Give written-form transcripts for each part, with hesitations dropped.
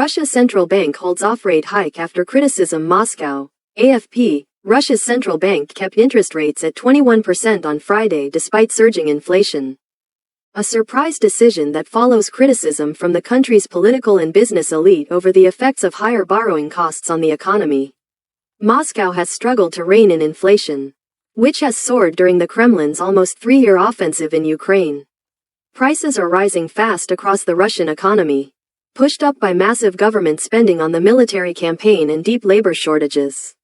Russia's central bank holds off rate hike after criticism. Moscow. AFP. Russia's central bank kept interest rates at 21% on Friday despite surging inflation. A surprise decision that follows criticism from the country's political and business elite over the effects of higher borrowing costs on the economy. Moscow has struggled to rein in inflation, which has soared during the Kremlin's almost three-year offensive in Ukraine. Prices are rising fast across the Russian economy, pushed up by massive government spending on the military campaign and deep labor shortages.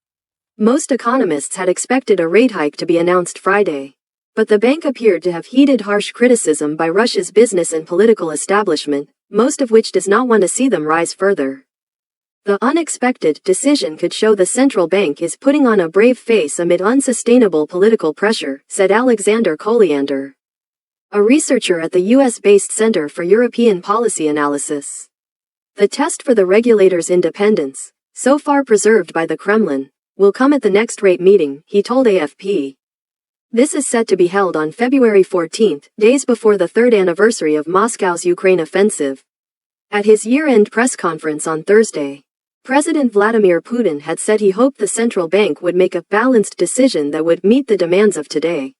Most economists had expected a rate hike to be announced Friday, but the bank appeared to have heeded harsh criticism by Russia's business and political establishment, most of which does not want to see them rise further. The unexpected decision could show the central bank is putting on a brave face amid unsustainable political pressure, said Alexander Koliander, a researcher at the US-based Center for European Policy Analysis. The test for the regulator's independence, so far preserved by the Kremlin, will come at the next rate meeting, he told AFP. This is set to be held on February 14, days before the third anniversary of Moscow's Ukraine offensive. At his year-end press conference on Thursday, President Vladimir Putin had said he hoped the central bank would make a balanced decision that would meet the demands of today.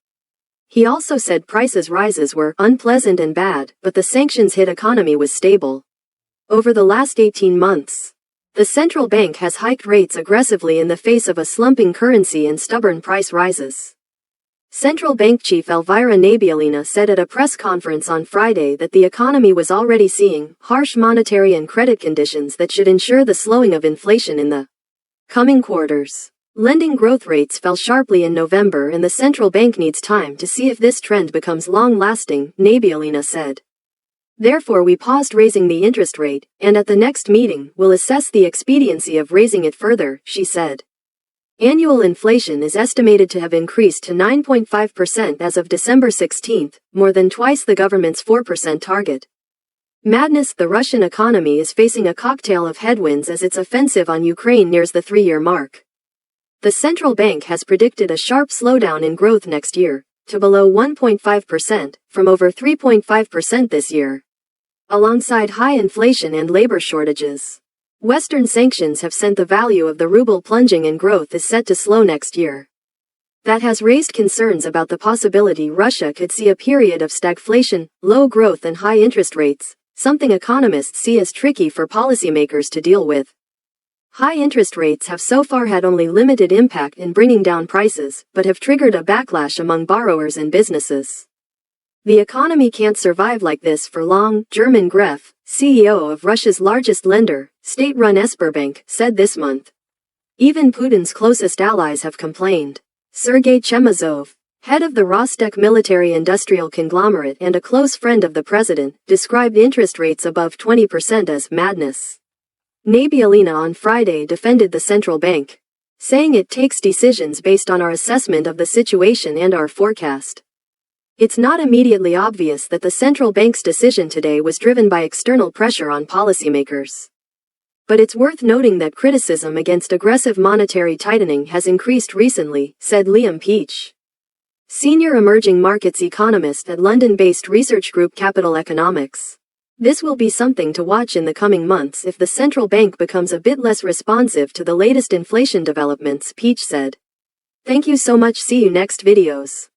He also said prices rises were unpleasant and bad, but the sanctions-hit economy was stable. Over the last 18 months, the central bank has hiked rates aggressively in the face of a slumping currency and stubborn price rises. Central Bank Chief Elvira Nabiullina said at a press conference on Friday that the economy was already seeing harsh monetary and credit conditions that should ensure the slowing of inflation in the coming quarters. Lending growth rates fell sharply in November and the central bank needs time to see if this trend becomes long-lasting, Nabiullina said. Therefore we paused raising the interest rate, and at the next meeting we'll assess the expediency of raising it further, she said. Annual inflation is estimated to have increased to 9.5% as of December 16, more than twice the government's 4% target. Madness. The Russian economy is facing a cocktail of headwinds as its offensive on Ukraine nears the three-year mark. The central bank has predicted a sharp slowdown in growth next year, to below 1.5%, from over 3.5% this year. Alongside high inflation and labor shortages, Western sanctions have sent the value of the ruble plunging and growth is set to slow next year. That has raised concerns about the possibility Russia could see a period of stagflation, low growth and high interest rates, something economists see as tricky for policymakers to deal with. High interest rates have so far had only limited impact in bringing down prices, but have triggered a backlash among borrowers and businesses. The economy can't survive like this for long, German Gref, CEO of Russia's largest lender, state-run Sberbank, said this month. Even Putin's closest allies have complained. Sergei Chemezov, head of the Rostec military-industrial conglomerate and a close friend of the president, described interest rates above 20% as madness. Nabiullina on Friday defended the central bank, saying it takes decisions based on our assessment of the situation and our forecast. It's not immediately obvious that the central bank's decision today was driven by external pressure on policymakers. But it's worth noting that criticism against aggressive monetary tightening has increased recently, said Liam Peach, senior emerging markets economist at London-based research group Capital Economics. This will be something to watch in the coming months if the central bank becomes a bit less responsive to the latest inflation developments, Peach said. Thank you so much. See you next videos.